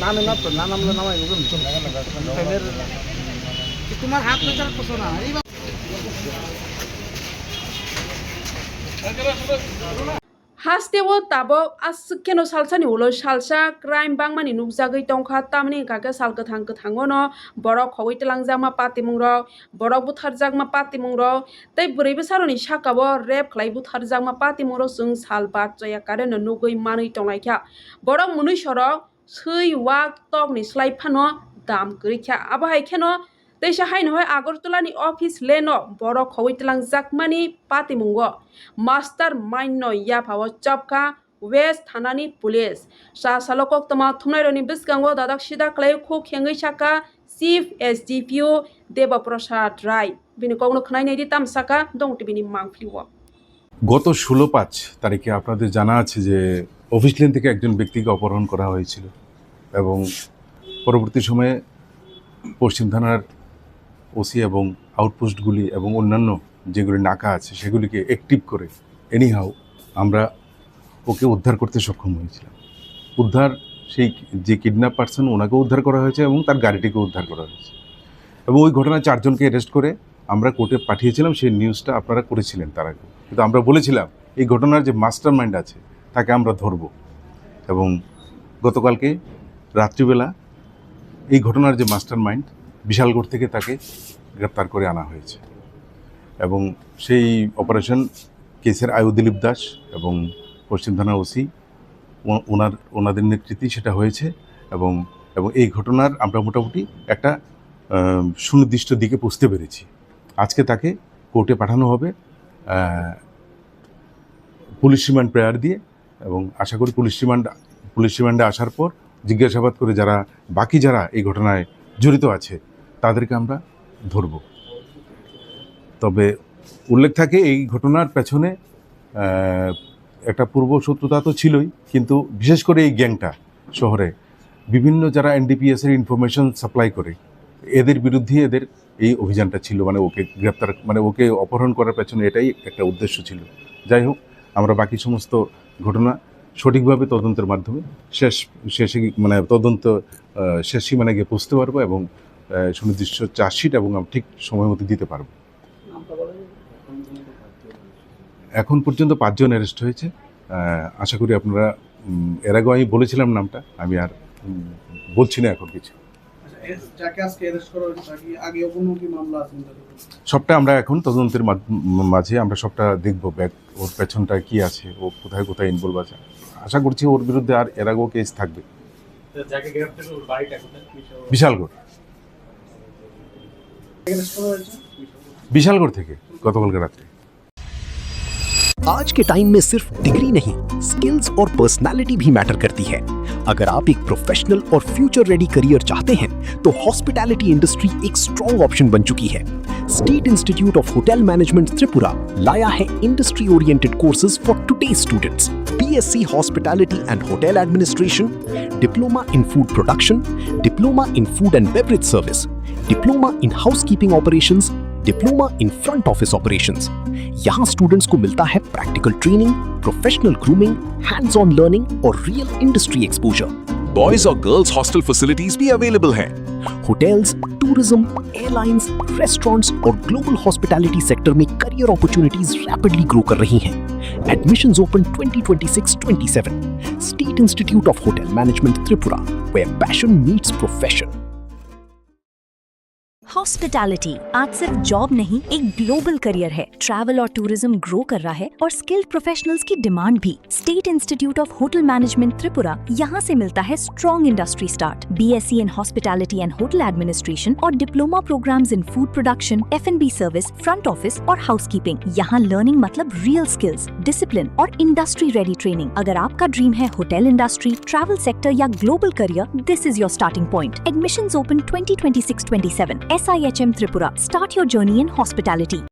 নামে না তো না নামলে নামাই তোমার হাত না চার পছন্দ না Hastewo tabo askeno salsani ulo salsa crime bangmani nukjagui tongkha tamni kaka salka thangono borok khawai telangjama pati mungrok borok butharjakma pati mungrok tei bwrui bwsaroni sakao rap khlai butharjakma pati mungrok chung sal batjaya kareno nugui manui tongnaikha borok munui sorok sui wak tokni slai phano dam kwrikha abo hai kheno teisa haino hoi Agartala ni office leno borok khawai telangjakmani pati mungo master mind no yapao chapka west thanani police sa salokok tama thumnaironi biskango dadak sida klai kho khengai saka chief SDPO Debaprasad Rai bini kogno khnai nei ditam saka dongti bini mangfliwo গত 16/5 তারিখে আপনাদের জানা আছে যে office lane থেকে একজন ব্যক্তিকে অপহরণ করা হয়েছিল এবং পরবর্তী সময়ে পশ্চিম থানার ওসি এবং আউটপোস্টগুলি এবং অন্যান্য যেগুলি নাকা আছে সেগুলিকে অ্যাক্টিভ করে এনিহাউ আমরা ওকে উদ্ধার করতে সক্ষম হয়েছিলাম। উদ্ধার সেই যে কিডন্যাপ পারসন ওনাকেও উদ্ধার করা হয়েছে এবং তার গাড়িটিকে উদ্ধার করা হয়েছে এবং ওই ঘটনায় 4 জনকে অ্যারেস্ট করে আমরা কোর্টে পাঠিয়েছিলাম। সেই নিউজটা আপনারা করেছিলেন তার আগে, কিন্তু আমরা বলেছিলাম এই ঘটনার যে মাস্টার মাইন্ড আছে তাকে আমরা ধরব এবং গতকালকে রাত্রিবেলা এই ঘটনার যে মাস্টার মাইন্ড বিশালগড় থেকে তাকে গ্রেপ্তার করে আনা হয়েছে এবং সেই অপারেশন কেসের আয়ু দিলীপ দাস এবং পশ্চিম থানার ওসি ওনাদের নেতৃত্বে সেটা হয়েছে এবং এই ঘটনার আমরা মোটামুটি একটা সুনির্দিষ্ট দিকে পৌঁছতে পেরেছি। আজকে তাকে কোর্টে পাঠানো হবে পুলিশ রিমান্ড প্রেয়ার দিয়ে এবং আশা করি পুলিশ রিমান্ডে আসার পর জিজ্ঞাসাবাদ করে বাকি যারা এই ঘটনায় জড়িত আছে তাদেরকে আমরা ধরব। তবে উল্লেখ থাকে এই ঘটনার পেছনে একটা পূর্ব শত্রুতা তো ছিলই, কিন্তু বিশেষ করে এই গ্যাংটা শহরে বিভিন্ন যারা এনডিপিএসের ইনফরমেশন সাপ্লাই করে এদের বিরুদ্ধে এদের এই অভিযানটা ছিল, মানে ওকে গ্রেপ্তার ওকে অপহরণ করার পেছনে এটাই একটা উদ্দেশ্য ছিল। যাই হোক, আমরা বাকি সমস্ত ঘটনা সঠিকভাবে তদন্তের মাধ্যমে শেষে তদন্ত শেষ সীমানায় গিয়ে পৌঁছতে পারবো এবং সুনির্দিষ্ট চার্জশিট এবং ঠিক সময় মতো দিতে পারবো। এখন পর্যন্ত 5 জন অ্যারেস্ট হয়েছে। আশা করি আপনারা এর আগে আমি বলেছিলাম নামটা, আমি আর বলছি না এখন কিছু। সবটা আমরা এখন তদন্তের মাঝে আমরা সবটা দেখবো, ওর পেছনটা কি আছে, ও কোথায় কোথায় ইনভলভ আছে। আশা করছি ওর বিরুদ্ধে আর এর আগেও কেস থাকবে। বিশালগড় থেকে গতকালকে রাত্রে। आज के टाइम में सिर्फ डिग्री नहीं, स्किल्स और पर्सनालिटी भी मैटर करती है। अगर आप एक प्रोफेशनल और फ्यूचर रेडी करियर चाहते हैं तो हॉस्पिटैलिटी इंडस्ट्री एक स्ट्रॉन्ग ऑप्शन बन चुकी है। State institute of hotel management Tripura लाया है industry oriented courses for today students. BSc hospitality and hotel administration, diploma in food production, diploma in food and beverage service, diploma in housekeeping operations, diploma in front office operations. यहाँ students को मिलता है practical training, professional grooming, hands on learning और real industry exposure. Boys और girls hostel facilities भी available हैं। Hotels, tourism, airlines, restaurants और global hospitality sector में करियर अपॉर्चुनिटीज रैपिडली ग्रो कर रही हैं। Admissions open 2026-27। State institute of hotel management Tripura, where passion meets profession। Hospitality आज सिर्फ जॉब नहीं, एक ग्लोबल करियर है। ट्रैवल और टूरिज्म ग्रो कर रहा है और स्किल्ड प्रोफेशनल्स की डिमांड भी। State institute of hotel management Tripura, यहाँ से मिलता है strong industry start. BSc in hospitality and hotel administration और diploma programs in food production, F&B service, front office और हाउसकीपिंग। यहाँ लर्निंग मतलब रियल स्किल्स, डिसिप्लिन और इंडस्ट्री रेडी ट्रेनिंग। अगर आपका ड्रीम है होटल इंडस्ट्री, ट्रैवल सेक्टर या global career, this is your starting point. Admissions open 2026-27। SIHM Tripura. Start your journey in hospitality.